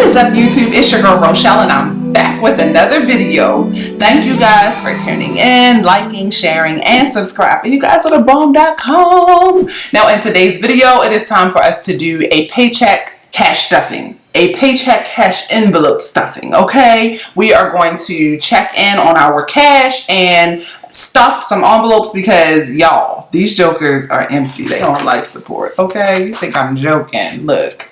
What's up, YouTube? It's your girl Rochelle, and I'm back with another video. Thank you guys for tuning in, liking, sharing, and subscribing. You guys are thebomb.com. Now, in today's video, it is time for us to do a paycheck cash stuffing. A paycheck cash envelope stuffing, okay? We are going to check in on our cash and stuff some envelopes because, y'all, these jokers are empty. They on life support, okay? You think I'm joking? Look.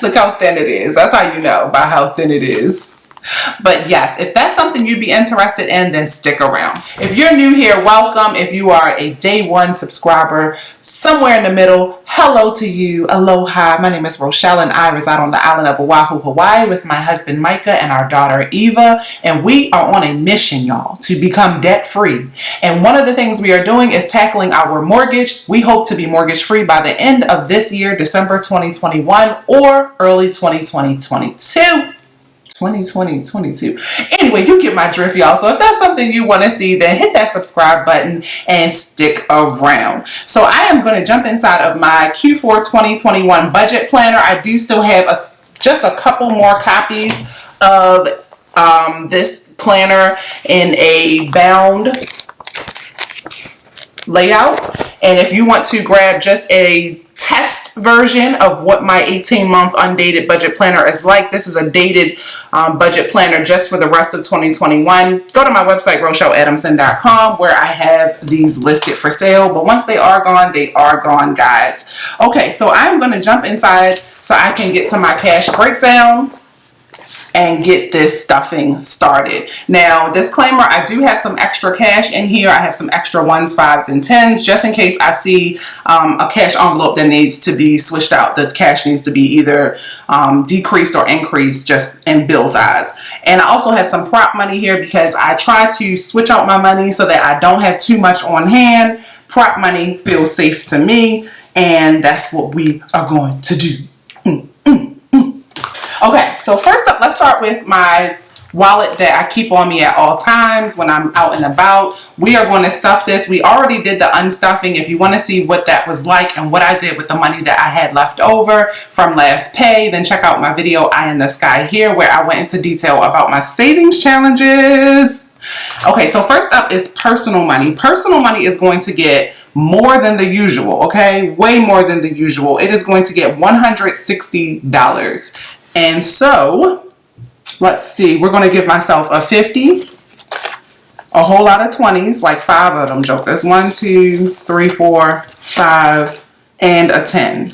Look how thin it is. That's how you know by how thin it is. But yes, if that's something you'd be interested in, then stick around. If you're new here, welcome. If you are a day one subscriber, somewhere in the middle, hello to you. Aloha. My name is Rochelle, and I reside on the island of Oahu, Hawaii with my husband Micah and our daughter Eva. And we are on a mission, y'all, to become debt free. And one of the things we are doing is tackling our mortgage. We hope to be mortgage free by the end of this year, December 2021 or early 2022. 2022. Anyway, you get my drift, y'all. So if that's something you want to see, then hit that subscribe button and stick around. So I am going to jump inside of my Q4 2021 budget planner. I do still have just a couple more copies of this planner in a bound layout. And if you want to grab just a test version of what my 18-month undated budget planner is like, this is a dated budget planner just for the rest of 2021. Go to my website, RochelleAdamson.com, where I have these listed for sale. But once they are gone, guys. Okay, so I'm going to jump inside so I can get to my cash breakdown and get this stuffing started. Now, disclaimer, I do have some extra cash in here. I have some extra 1s, 5s, and 10s, just in case I see a cash envelope that needs to be switched out. The cash needs to be either decreased or increased just in bill size. And I also have some prop money here because I try to switch out my money so that I don't have too much on hand. Prop money feels safe to me, and that's what we are going to do. Okay, so first up, let's start with my wallet that I keep on me at all times when I'm out and about. We are going to stuff this. We already did the unstuffing. If you want to see what that was like and what I did with the money that I had left over from last pay, then check out my video, Eye in the Sky here, where I went into detail about my savings challenges. Okay, so first up is personal money. Personal money is going to get more than the usual, okay? Way more than the usual. It is going to get $160. And so, let's see, we're going to give myself a 50, a whole lot of 20s, like 5 of them jokers. 1, 2, 3, 4, 5, and a 10.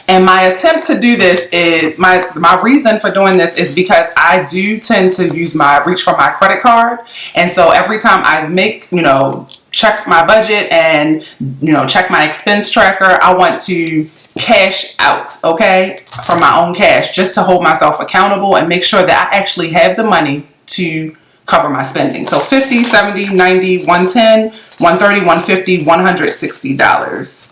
And my attempt to do this is, my reason for doing this is because I do tend to reach for my credit card. And so every time I make, check my budget and, check my expense tracker, I want to cash out, okay, from my own cash, just to hold myself accountable and make sure that I actually have the money to cover my spending. So 50, 70, 90, 110, 130, 150, $160.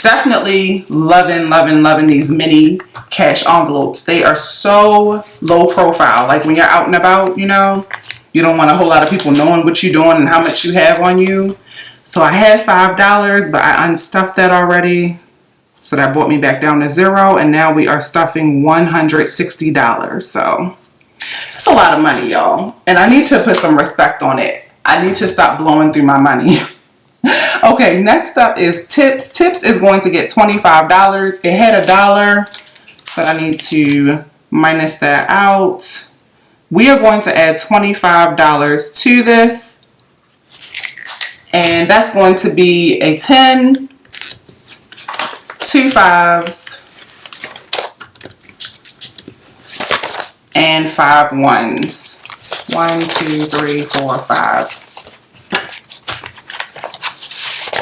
Definitely loving these mini cash envelopes. They are so low profile. Like when you're out and about, you don't want a whole lot of people knowing what you're doing and how much you have on you. So I had $5, but I unstuffed that already. So that brought me back down to 0, and now we are stuffing $160. So it's a lot of money, y'all. And I need to put some respect on it. I need to stop blowing through my money. Okay, next up is tips. Tips is going to get $25. It had $1, but I need to minus that out. We are going to add $25 to this, and that's going to be a 10, 2 5s, and 5 1s. 1, 2, 3, 4, 5.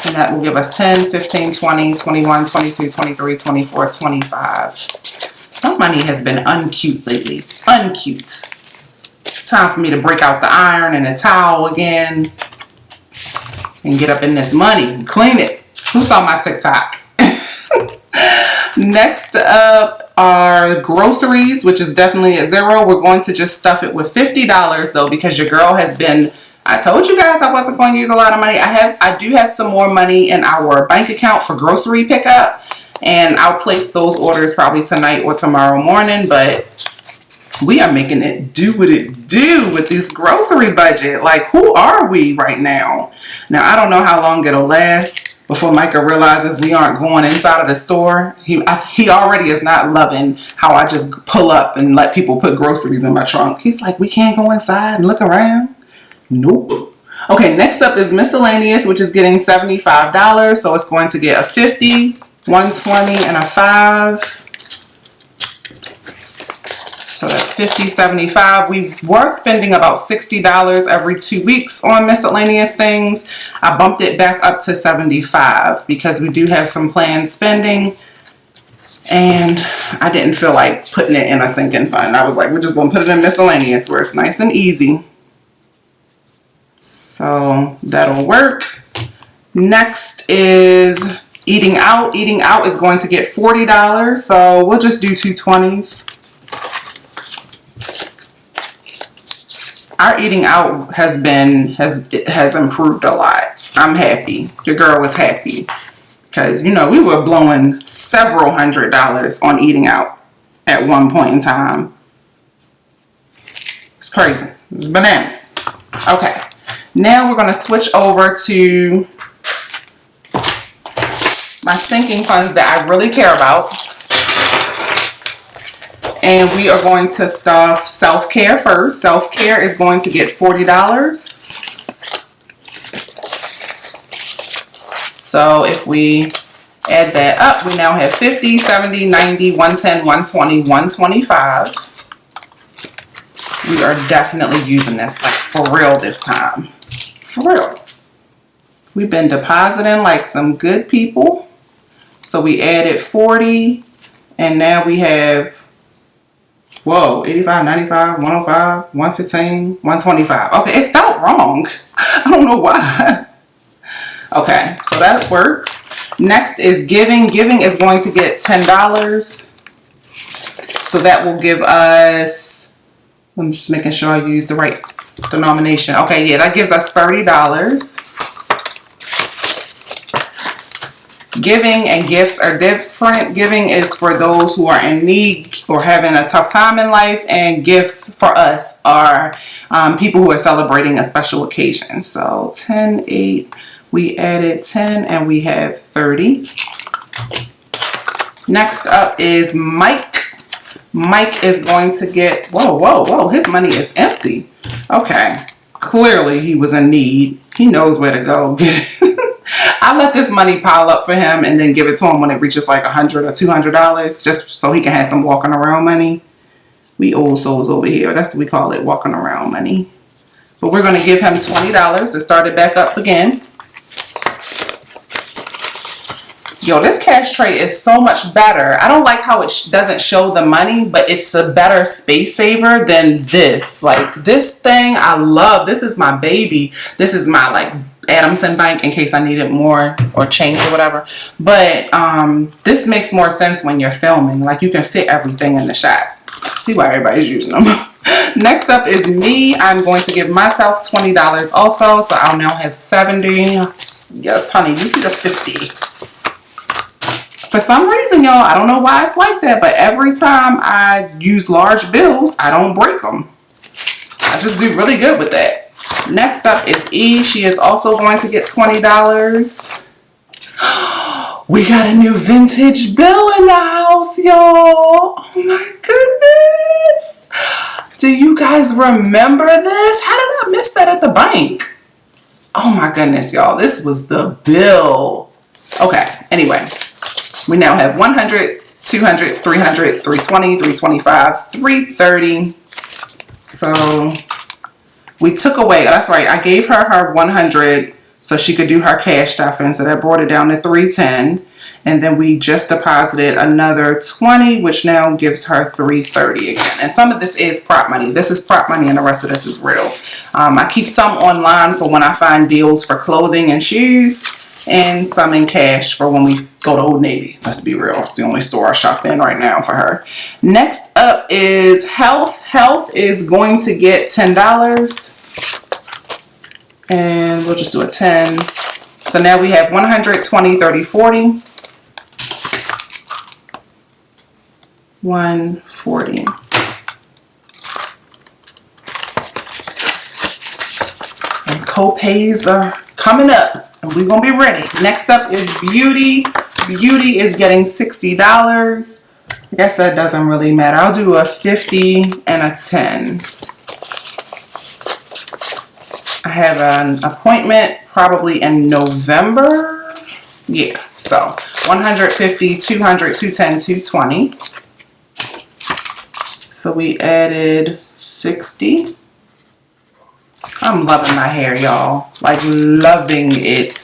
And that will give us 10, 15, 20, 21, 22, 23, 24, 25. My money has been uncute lately. Uncute. It's time for me to break out the iron and the towel again and get up in this money and clean it. Who saw my TikTok? Next up are groceries, which is definitely at 0. We're going to just stuff it with $50 though, because your girl has been, I told you guys I wasn't going to use a lot of money. I do have some more money in our bank account for grocery pickup. And I'll place those orders probably tonight or tomorrow morning, but we are making it do what it do with this grocery budget. Like, who are we right now? Now, I don't know how long it'll last before Micah realizes we aren't going inside of the store. He already is not loving how I just pull up and let people put groceries in my trunk. He's like, we can't go inside and look around? Nope. Okay, next up is miscellaneous, which is getting $75. So it's going to get a 50, 120, and a 5. So that's 50, 75. We were spending about $60 every 2 weeks on miscellaneous things. I bumped it back up to 75 because we do have some planned spending. And I didn't feel like putting it in a sinking fund. I was like, we're just going to put it in miscellaneous where it's nice and easy. So that'll work. Next is eating out. Eating out is going to get $40. So we'll just do 2 20s. Our eating out has improved a lot. I'm happy. Your girl was happy because, you know, we were blowing several $100s on eating out at one point in time. It's crazy. It's bananas. Okay. Now we're going to switch over to my sinking funds that I really care about. And we are going to stuff self-care first. Self-care is going to get $40. So if we add that up, we now have 50, 70, 90, 110, 120, 125. We are definitely using this, like, for real this time. For real. We've been depositing like some good people. So we added 40, and now we have, whoa, 85, 95, 105, 115, 125. Okay, it felt wrong. I don't know why. Okay, so that works. Next is giving. Giving is going to get $10. So that will give us, I'm just making sure I use the right denomination. Okay, yeah, that gives us $30. Giving and gifts are different. Giving is for those who are in need or having a tough time in life, and gifts for us are people who are celebrating a special occasion. So 10, 8, we added 10, and we have 30. Next up is Mike. Mike is going to get, whoa, his money is empty. Okay, clearly he was in need. He knows where to go get it. I let this money pile up for him and then give it to him when it reaches like $100 or $200, just so he can have some walking around money. We old souls over here. That's what we call it, walking around money. But we're going to give him $20 to start it back up again. Yo, this cash tray is so much better. I don't like how it doesn't show the money, but it's a better space saver than this. Like, this thing, I love. This is my baby. This is my, like, Adamson bank in case I needed more or change or whatever. But this makes more sense when you're filming. Like, you can fit everything in the shot. See why everybody's using them. Next up is me. I'm going to give myself $20 also. So I'll now have 70. Yes, honey, you see the 50. For some reason, y'all, I don't know why it's like that, but every time I use large bills, I don't break them. I just do really good with that. Next up is E. She is also going to get $20. We got a new vintage bill in the house, y'all. Oh my goodness. Do you guys remember this? How did I miss that at the bank? Oh my goodness, y'all. This was the bill. Okay, anyway. We now have 100, 200, 300, 320, 325, 330. So we took away, that's right, I gave her 100 so she could do her cash stuffing. So that brought it down to 310. And then we just deposited another 20, which now gives her 330 again. And some of this is prop money. This is prop money and the rest of this is real. I keep some online for when I find deals for clothing and shoes, and some in cash for when we go to Old Navy. Let's be real. It's the only store I shop in right now for her. Next up is health. Health is going to get $10. And we'll just do a 10. So now we have 100, 20, 30, 40. 140. And co-pays are coming up, and we're gonna be ready. Next up is beauty. Beauty is getting $60. I guess that doesn't really matter. I'll do a 50 and a 10. I have an appointment probably in November. Yeah, so 150, 200, 210, 220. So we added 60. I'm loving my hair, y'all. Like, loving it.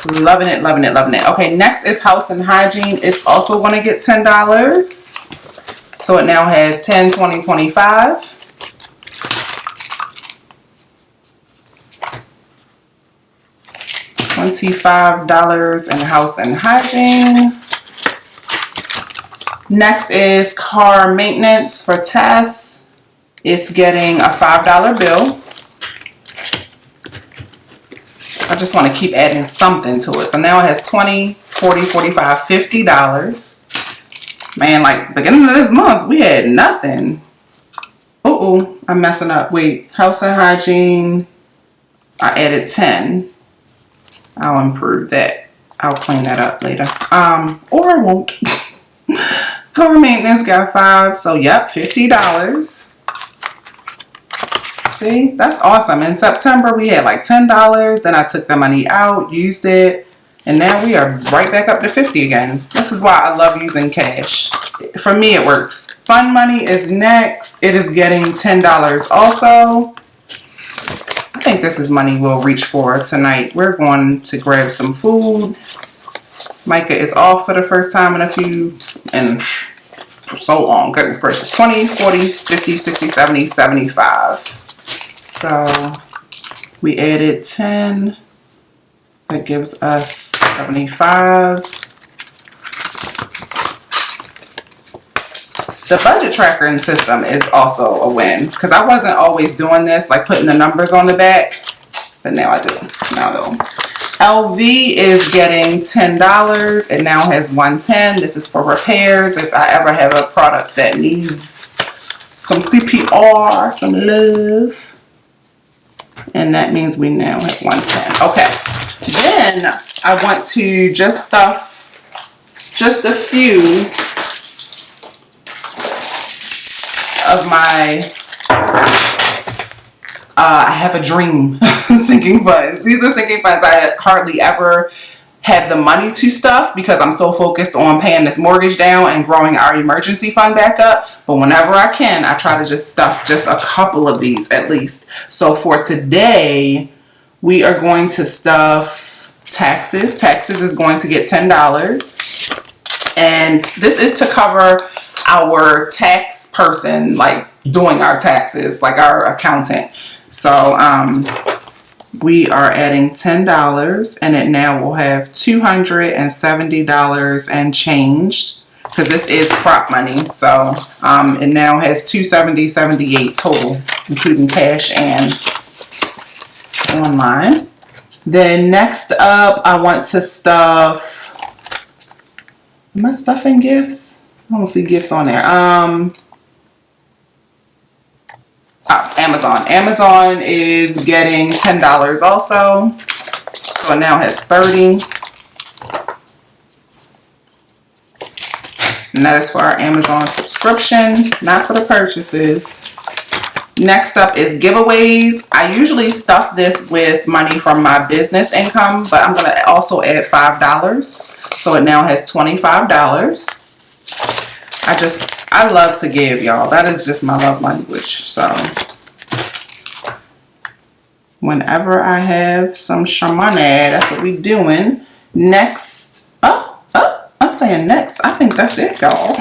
Loving it, loving it, loving it. Okay, next is house and hygiene. It's also going to get $10. So it now has 10, 20, 25. $25 in house and hygiene. Next is car maintenance for Tess. It's getting a $5 bill. I just want to keep adding something to it. So now it has 20, 40, 45, $50. Man, like beginning of this month, we had nothing. Uh-oh, I'm messing up. Wait, house and hygiene. I added 10. I'll improve that. I'll clean that up later. Or I won't. Car maintenance got 5. So yep, $50. See, that's awesome. In September, we had like $10. Then I took the money out, used it, and now we are right back up to 50 again. This is why I love using cash. For me, it works. Fun money is next. It is getting $10 also. I think this is money we'll reach for tonight. We're going to grab some food. Micah is off for the first time in for so long. Goodness gracious. 20, 40, 50, 60, 70, 75. So we added 10. That gives us 75. The budget tracking system is also a win, because I wasn't always doing this, like putting the numbers on the back, but now I do. Now though, LV is getting $10. It now has 110. This is for repairs. If I ever have a product that needs some CPR, some love. And that means we now have 110. Okay. Then I want to just stuff just a few of my I have a dream sinking funds. These are sinking funds I hardly ever have the money to stuff because I'm so focused on paying this mortgage down and growing our emergency fund back up. But whenever I can, I try to just stuff just a couple of these at least. So for today, we are going to stuff taxes. Taxes is going to get $10. And this is to cover our tax person, like doing our taxes, like our accountant. So we are adding $10, and it now will have $270 and change, because this is crop money. So it now has $270.78 total, including cash and online. Then next up, I want to stuff. Am I stuffing gifts? I don't see gifts on there. Amazon. Amazon is getting $10 also. So it now has 30. And that is for our Amazon subscription, not for the purchases. Next up is giveaways. I usually stuff this with money from my business income, but I'm going to also add $5. So it now has $25. I love to give, y'all. That is just my love language. So whenever I have some money, that's what we doing. Next, I'm saying next. I think that's it, y'all.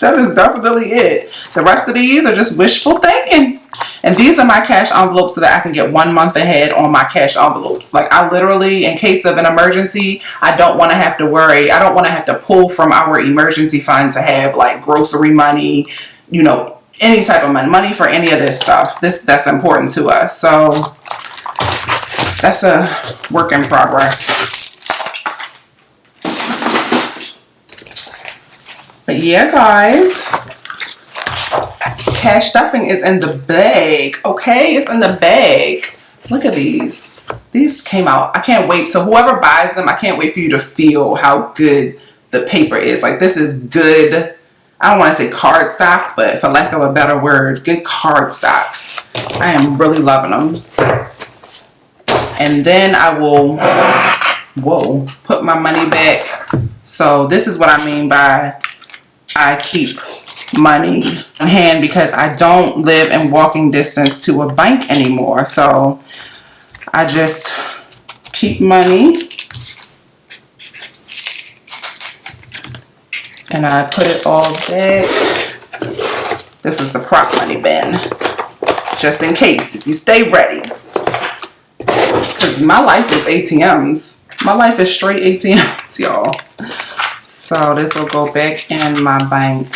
That is definitely it. The rest of these are just wishful thinking. And these are my cash envelopes so that I can get 1 month ahead on my cash envelopes. Like, I literally, in case of an emergency, I don't want to have to worry. I don't want to have to pull from our emergency fund to have like grocery money, you know, any type of money for any of this stuff. That's important to us. So that's a work in progress. But yeah, guys, cash stuffing is in the bag. Okay, it's in the bag. Look at these. These came out. I can't wait to whoever buys them. I can't wait for you to feel how good the paper is. Like, this is good. I don't want to say cardstock, but for lack of a better word, good cardstock. I am really loving them. And then I will, put my money back. So this is what I mean by I keep money in hand, because I don't live in walking distance to a bank anymore. So I just keep money and I put it all back. This is the prop money bin, just in case, if you stay ready. Because my life is ATMs. My life is straight ATMs, y'all. So this will go back in my bank.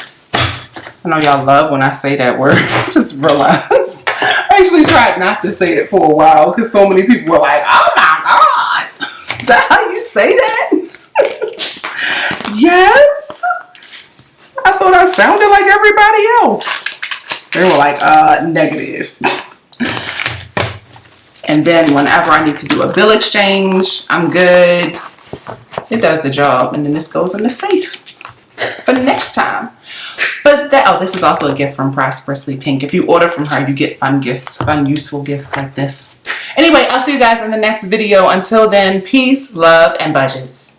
I know y'all love when I say that word. I just realized. I actually tried not to say it for a while because so many people were like, oh my God. Is that how you say that? Yes. I thought I sounded like everybody else. They were like, negative. And then whenever I need to do a bill exchange, I'm good. It does the job. And then this goes in the safe for next time. But this is also a gift from Prosperously Pink. If you order from her, you get fun gifts, fun, useful gifts like this. Anyway, I'll see you guys in the next video. Until then, peace, love, and budgets.